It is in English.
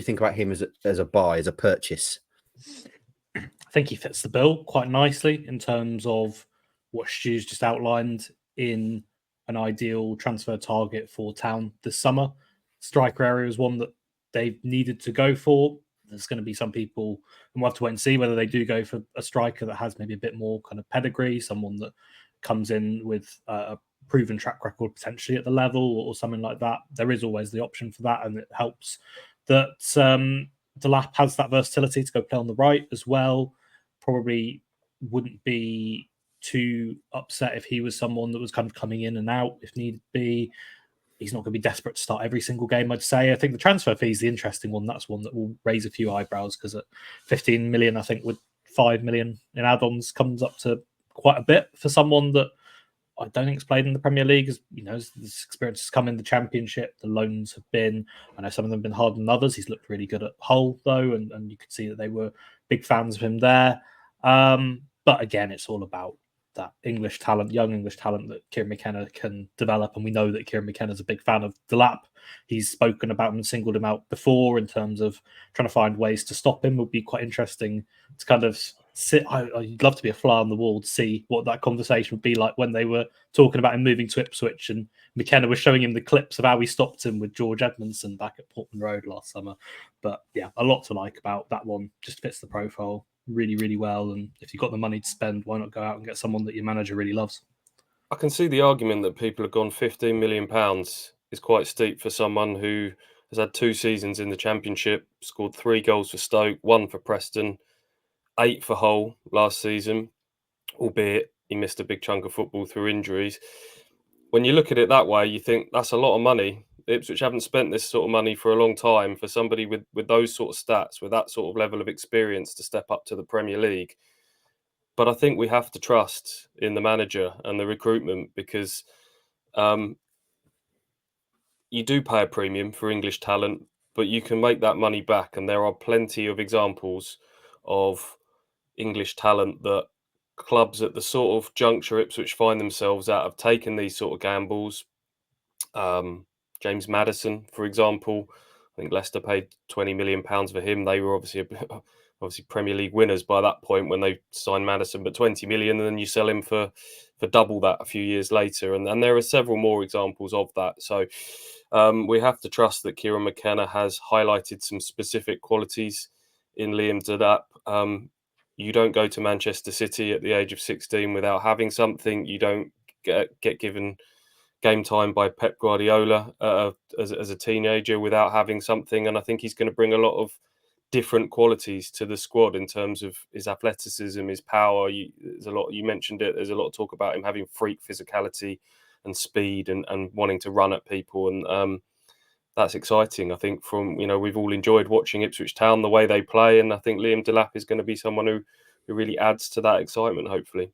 you think about him as a buy, as a purchase? I think he fits the bill quite nicely in terms of what Stu's just outlined in an ideal transfer target for Town this summer. Striker area is one that they've needed to go for. There's going to be some people, and we'll have to wait and see whether they do go for a striker that has maybe a bit more kind of pedigree, someone that comes in with a proven track record potentially at the level or something like that. There is always the option for that, and it helps that Delap has that versatility to go play on the right as well. Probably wouldn't be too upset if he was someone that was kind of coming in and out if need be. He's not going to be desperate to start every single game, I'd say. I think the transfer fee is the interesting one. That's one that will raise a few eyebrows because at 15 million, I think with 5 million in add-ons comes up to quite a bit for someone that I don't think has played in the Premier League. As you know, this experience has come in the Championship. The loans have been, I know some of them have been harder than others. He's looked really good at Hull, though, and you could see that they were big fans of him there. But again, it's all about that English talent, young English talent that Kieran McKenna can develop. And we know that Kieran McKenna is a big fan of Delap. He's spoken about him and singled him out before in terms of trying to find ways to stop him. Would be quite interesting to kind of I'd love to be a fly on the wall to see what that conversation would be like when they were talking about him moving to Ipswich and McKenna was showing him the clips of how he stopped him with George Edmondson back at Portman Road last summer. But yeah, a lot to like about that one. Just fits the profile really, really well. And if you've got the money to spend, why not go out and get someone that your manager really loves? I can see the argument that people have gone £15 million is quite steep for someone who has had 2 seasons in the Championship, scored 3 goals for Stoke, 1 for Preston, 8 for Hull last season, albeit he missed a big chunk of football through injuries. When you look at it that way, you think that's a lot of money. Ipswich haven't spent this sort of money for a long time for somebody with those sort of stats, with that sort of level of experience to step up to the Premier League. But I think we have to trust in the manager and the recruitment because you do pay a premium for English talent, but you can make that money back. And there are plenty of examples of English talent that clubs at the sort of juncture Ipswich find themselves at have taken these sort of gambles. James Maddison, for example, I think Leicester paid £20 million for him. They were obviously Premier League winners by that point when they signed Maddison, but 20 million, and then you sell him for double that a few years later. And there are several more examples of that. So we have to trust that Kieran McKenna has highlighted some specific qualities in Liam Delap. You don't go to Manchester City at the age of 16 without having something. You don't get given game time by Pep Guardiola as a teenager without having something. And I think he's going to bring a lot of different qualities to the squad in terms of his athleticism, his power. There's a lot, you mentioned it, there's a lot of talk about him having freak physicality and speed and wanting to run at people. And that's exciting. I think we've all enjoyed watching Ipswich Town, the way they play. And I think Liam Delap is going to be someone who really adds to that excitement, hopefully.